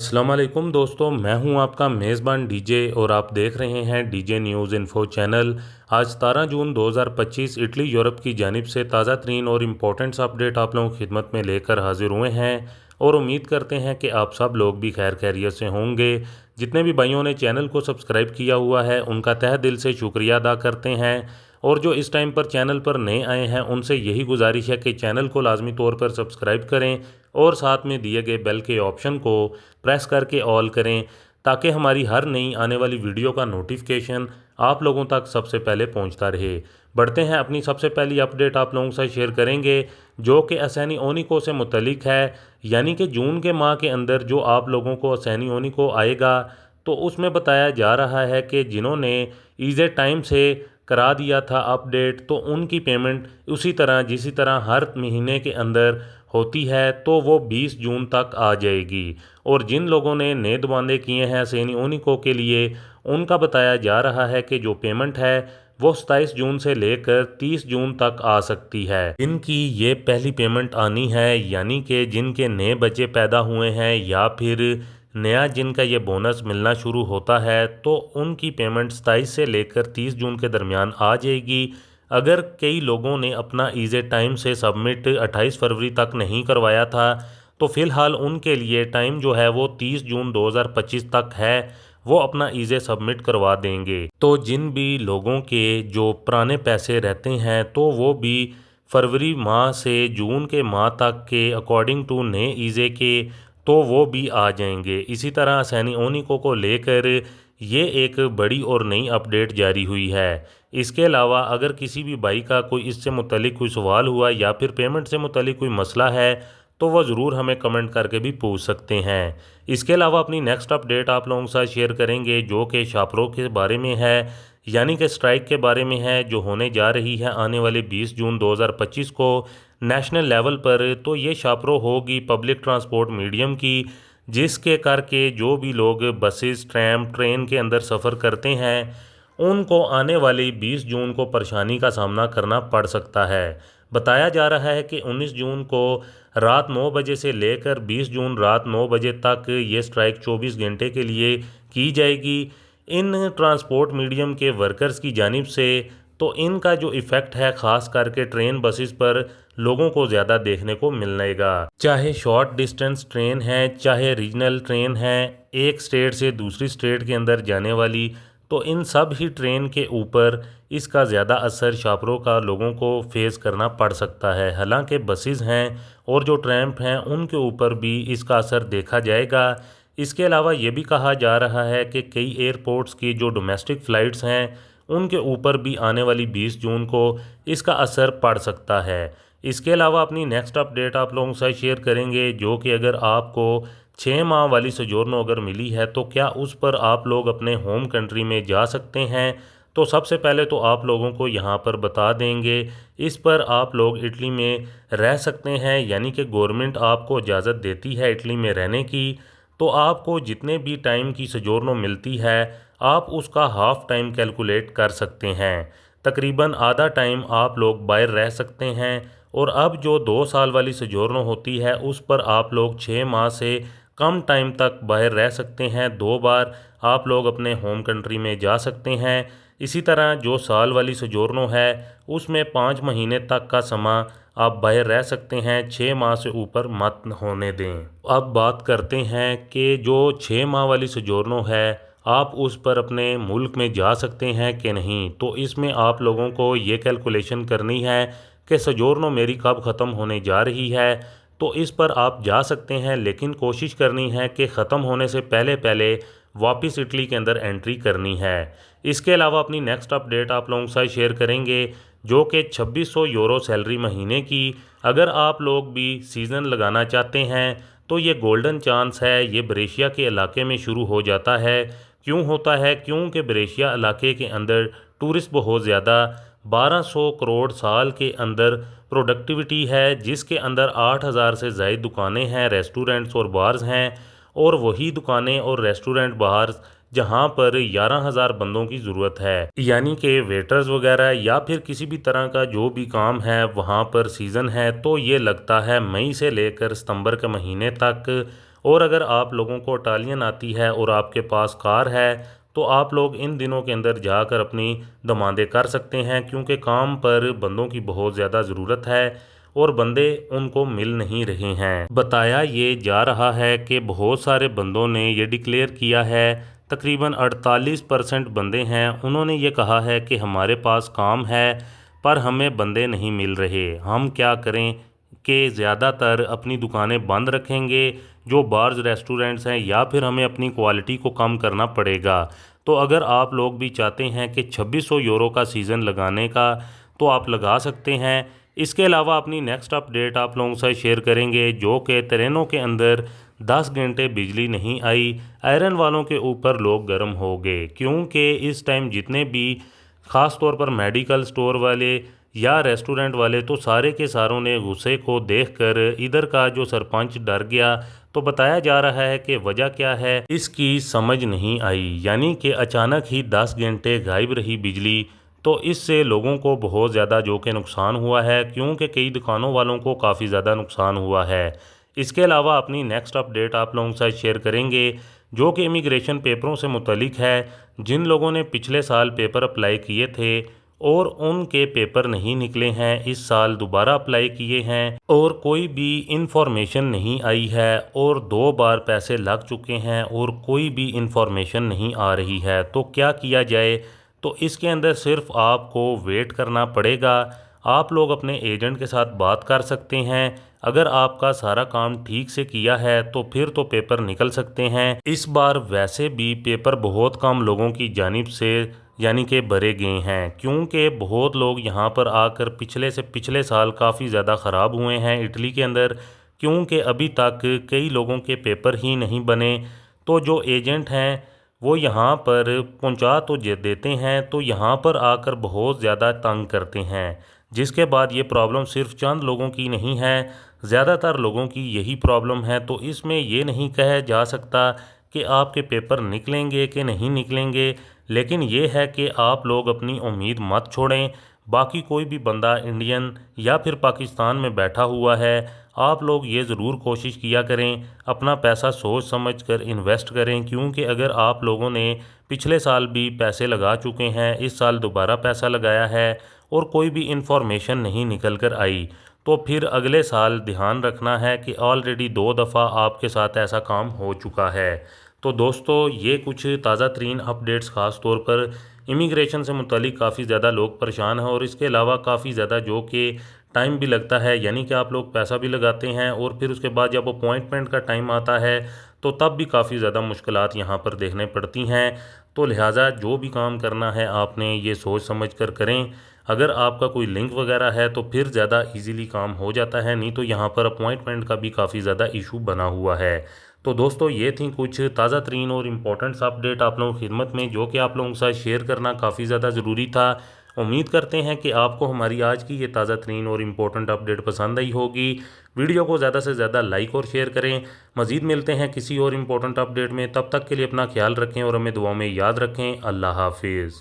अस्सलाम वालेकुम दोस्तों, मैं हूं आपका मेज़बान डीजे और आप देख रहे हैं डीजे न्यूज़ इन्फो चैनल। आज 17 जून 2025 इटली यूरोप की जानिब से ताज़ा तरीन और इम्पोर्टेंट्स अपडेट आप लोगों की खिदमत में लेकर हाजिर हुए हैं और उम्मीद करते हैं कि आप सब लोग भी खैर खैरियत से होंगे। जितने भी भाइयों ने चैनल को सब्सक्राइब किया हुआ है उनका तहे दिल से शुक्रिया अदा करते हैं, और जो इस टाइम पर चैनल पर नए आए हैं उनसे यही गुजारिश है कि चैनल को लाजमी तौर पर सब्सक्राइब करें और साथ में दिए गए बेल के ऑप्शन को प्रेस करके ऑल करें, ताकि हमारी हर नई आने वाली वीडियो का नोटिफिकेशन आप लोगों तक सबसे पहले पहुंचता रहे। बढ़ते हैं, अपनी सबसे पहली अपडेट आप लोगों से शेयर करेंगे जो कि असैनी ओनिको से मुतलिक है। यानी कि जून के माह के अंदर जो आप लोगों को असैनी ओनिको आएगा, तो उसमें बताया जा रहा है कि जिन्होंने ईज़े टाइम से करा दिया था अपडेट, तो उनकी पेमेंट उसी तरह जिसी तरह हर महीने के अंदर होती है, तो वो 20 जून तक आ जाएगी। और जिन लोगों ने नेद बांधे किए हैं सैनी ओनिको के लिए, उनका बताया जा रहा है कि जो पेमेंट है वो 27 जून से लेकर 30 जून तक आ सकती है। जिनकी ये पहली पेमेंट आनी है, यानी कि जिनके नए बच्चे पैदा हुए हैं या फिर नया जिनका ये बोनस मिलना शुरू होता है, तो उनकी पेमेंट 27 से लेकर 30 जून के दरमियान आ जाएगी। अगर कई लोगों ने अपना ईज़े टाइम से सबमिट 28 फरवरी तक नहीं करवाया था, तो फ़िलहाल उनके लिए टाइम जो है वो 30 जून 2025 तक है, वो अपना ईज़े सबमिट करवा देंगे। तो जिन भी लोगों के जो पुराने पैसे रहते हैं, तो वो भी फरवरी माह से जून के माह तक के अकॉर्डिंग टू नए ईज़े के, तो वो भी आ जाएंगे। इसी तरह सैनी ओनिको को लेकर ये एक बड़ी और नई अपडेट जारी हुई है। इसके अलावा अगर किसी भी भाई का कोई इससे मुतलिक कोई सवाल हुआ या फिर पेमेंट से मुतलिक कोई मसला है, तो वह ज़रूर हमें कमेंट करके भी पूछ सकते हैं। इसके अलावा अपनी नेक्स्ट अपडेट आप लोगों के साथ शेयर करेंगे जो कि शापरों के बारे में है, यानी कि स्ट्राइक के बारे में है जो होने जा रही है आने वाले 20 जून 2025 को नेशनल लेवल पर। तो ये शापरों होगी पब्लिक ट्रांसपोर्ट मीडियम की, जिसके करके जो भी लोग बसेस, ट्रैम, ट्रेन के अंदर सफ़र करते हैं, उनको आने वाली 20 जून को परेशानी का सामना करना पड़ सकता है। बताया जा रहा है कि 19 जून को रात 9 बजे से लेकर 20 जून रात 9 बजे तक ये स्ट्राइक 24 घंटे के लिए की जाएगी इन ट्रांसपोर्ट मीडियम के वर्कर्स की जानिब से। तो इनका जो इफ़ेक्ट है ख़ास करके ट्रेन बसेस पर लोगों को ज़्यादा देखने को मिलेगा। चाहे शॉर्ट डिस्टेंस ट्रेन है, चाहे रीजनल ट्रेन है, एक स्टेट से दूसरी स्टेट के अंदर जाने वाली, तो इन सब ही ट्रेन के ऊपर इसका ज़्यादा असर शापरों का लोगों को फेस करना पड़ सकता है। हालांकि बसेस हैं और जो ट्रैम्प हैं उनके ऊपर भी इसका असर देखा जाएगा। इसके अलावा ये भी कहा जा रहा है कि कई एयरपोर्ट्स की जो डोमेस्टिक फ़्लाइट्स हैं, उनके ऊपर भी आने वाली 20 जून को इसका असर पड़ सकता है। इसके अलावा अपनी नेक्स्ट अपडेट आप लोगों के साथ शेयर करेंगे जो कि अगर आपको 6 माह वाली सोजोर्नो अगर मिली है, तो क्या उस पर आप लोग अपने होम कंट्री में जा सकते हैं। तो सबसे पहले तो आप लोगों को यहाँ पर बता देंगे, इस पर आप लोग इटली में रह सकते हैं, यानी कि गवर्नमेंट आपको इजाज़त देती है इटली में रहने की। तो आपको जितने भी टाइम की सोजोर्नो मिलती है, आप उसका हाफ़ टाइम कैलकुलेट कर सकते हैं। तकरीबन आधा टाइम आप लोग बाहर रह सकते हैं। और अब जो 2 साल वाली सोजोर्नो होती है, उस पर आप लोग 6 माह से कम टाइम तक बाहर रह सकते हैं। 2 बार आप लोग अपने होम कंट्री में जा सकते हैं। इसी तरह जो साल वाली सोजोर्नो है, उसमें 5 महीने तक का समय आप बाहर रह सकते हैं, 6 माह से ऊपर मत होने दें। अब बात करते हैं कि जो 6 माह वाली सोजोर्नो है, आप उस पर अपने मुल्क में जा सकते हैं कि नहीं। तो इसमें आप लोगों को ये कैलकुलेशन करनी है कि सोजोर्नो मेरी कब ख़त्म होने जा रही है। तो इस पर आप जा सकते हैं, लेकिन कोशिश करनी है कि ख़त्म होने से पहले पहले वापस इटली के अंदर एंट्री करनी है। इसके अलावा अपनी नेक्स्ट अपडेट आप लोगों के साथ शेयर करेंगे जो कि 2600 यूरो सैलरी महीने की। अगर आप लोग भी सीज़न लगाना चाहते हैं, तो ये गोल्डन चांस है। ये ब्रेशिया के इलाके में शुरू हो जाता है। क्यों होता है? क्योंकि ब्रेशिया इलाके के अंदर टूरिस्ट बहुत ज़्यादा 1200 करोड़ साल के अंदर प्रोडक्टिविटी है, जिसके अंदर 8000 से ज़ायद दुकानें हैं, रेस्टोरेंट्स और बार्स हैं। और वही दुकानें और रेस्टोरेंट बार्स जहां पर 11,000 बंदों की ज़रूरत है, यानी कि वेटर्स वगैरह या फिर किसी भी तरह का जो भी काम है वहां पर सीज़न है। तो ये लगता है मई से लेकर सितंबर के महीने तक। और अगर आप लोगों को इटालियन आती है और आपके पास कार है तो आप लोग इन दिनों के अंदर जाकर अपनी दमादे कर सकते हैं, क्योंकि काम पर बंदों की बहुत ज़्यादा ज़रूरत है और बंदे उनको मिल नहीं रहे हैं। बताया ये जा रहा है कि बहुत सारे बंदों ने ये डिक्लेयर किया है, तकरीबन 48% बंदे हैं, उन्होंने ये कहा है कि हमारे पास काम है पर हमें बंदे नहीं मिल रहे, हम क्या करें कि ज़्यादातर अपनी दुकानें बंद रखेंगे जो बार्स रेस्टोरेंट्स हैं, या फिर हमें अपनी क्वालिटी को कम करना पड़ेगा। तो अगर आप लोग भी चाहते हैं कि 2600 यूरो का सीज़न लगाने का तो आप लगा सकते हैं। इसके अलावा अपनी नेक्स्ट अपडेट आप लोगों से शेयर करेंगे जो कि ट्रेनों के अंदर 10 घंटे बिजली नहीं आई, आयरन वालों के ऊपर लोग गर्म हो गए, क्योंकि इस टाइम जितने भी ख़ास तौर पर मेडिकल स्टोर वाले या रेस्टोरेंट वाले तो सारे के सारों ने गुस्से को देखकर इधर का जो सरपंच डर गया। तो बताया जा रहा है कि वजह क्या है इसकी समझ नहीं आई, यानी कि अचानक ही 10 घंटे गायब रही बिजली। तो इससे लोगों को बहुत ज़्यादा जो कि नुकसान हुआ है, क्योंकि कई दुकानों वालों को काफ़ी ज़्यादा नुकसान हुआ है। इसके अलावा अपनी नेक्स्ट अपडेट आप लोगों के साथ शेयर करेंगे जो कि इमिग्रेशन पेपरों से मुतलिक है। जिन लोगों ने पिछले साल पेपर अप्लाई किए थे और उनके पेपर नहीं निकले हैं, इस साल दोबारा अप्लाई किए हैं और कोई भी इंफॉर्मेशन नहीं आई है और 2 बार पैसे लग चुके हैं और कोई भी इंफॉर्मेशन नहीं आ रही है, तो क्या किया जाए? तो इसके अंदर सिर्फ आपको वेट करना पड़ेगा। आप लोग अपने एजेंट के साथ बात कर सकते हैं। अगर आपका सारा काम ठीक से किया है तो फिर तो पेपर निकल सकते हैं। इस बार वैसे भी पेपर बहुत कम लोगों की जानिब से यानी कि भरे गए हैं, क्योंकि बहुत लोग यहाँ पर आकर पिछले से पिछले साल काफ़ी ज़्यादा ख़राब हुए हैं इटली के अंदर, क्योंकि अभी तक कई लोगों के पेपर ही नहीं बने। तो जो एजेंट हैं वो यहाँ पर पहुँचा तो देते हैं, तो यहाँ पर आकर बहुत ज़्यादा तंग करते हैं, जिसके बाद ये प्रॉब्लम सिर्फ चंद लोगों की नहीं है, ज़्यादातर लोगों की यही प्रॉब्लम है। तो इसमें ये नहीं कहा जा सकता कि आपके पेपर निकलेंगे कि नहीं निकलेंगे, लेकिन ये है कि आप लोग अपनी उम्मीद मत छोड़ें। बाकी कोई भी बंदा इंडियन या फिर पाकिस्तान में बैठा हुआ है, आप लोग ये ज़रूर कोशिश किया करें अपना पैसा सोच समझ कर इन्वेस्ट करें, क्योंकि अगर आप लोगों ने पिछले साल भी पैसे लगा चुके हैं, इस साल दोबारा पैसा लगाया है और कोई भी इंफॉर्मेशन नहीं निकल कर आई, तो फिर अगले साल ध्यान रखना है कि ऑलरेडी 2 दफ़ा आपके साथ ऐसा काम हो चुका है। तो दोस्तों ये कुछ ताज़ा तरीन अपडेट्स ख़ास तौर पर इमिग्रेशन से मुतलिक काफ़ी ज़्यादा लोग परेशान हैं और इसके अलावा काफ़ी ज़्यादा जो कि टाइम भी लगता है, यानी कि आप लोग पैसा भी लगाते हैं और फिर उसके बाद जब अपॉइंटमेंट का टाइम आता है तो तब भी काफ़ी ज़्यादा मुश्किलात यहाँ पर देखने पड़ती हैं। तो लिहाजा जो भी काम करना है आपने ये सोच समझ कर करें। अगर आपका कोई लिंक वगैरह है तो फिर ज़्यादा इजीली काम हो जाता है, नहीं तो यहाँ पर अपॉइंटमेंट का भी काफ़ी ज़्यादा इशू बना हुआ है। तो दोस्तों ये थी कुछ ताज़ा तरीन और इम्पोर्टेंट्स अपडेट आप लोगों की खिदमत में, जो कि आप लोगों के साथ शेयर करना काफ़ी ज़्यादा ज़रूरी था। उम्मीद करते हैं कि आपको हमारी आज की ये ताज़ा तरीन और इम्पोर्टेंट अपडेट पसंद आई होगी। वीडियो को ज़्यादा से ज़्यादा लाइक और शेयर करें। मज़ीद मिलते हैं किसी और इम्पोर्टेंट अपडेट में, तब तक के लिए अपना ख्याल रखें और हमें दुआ में याद रखें। अल्लाह हाफिज़।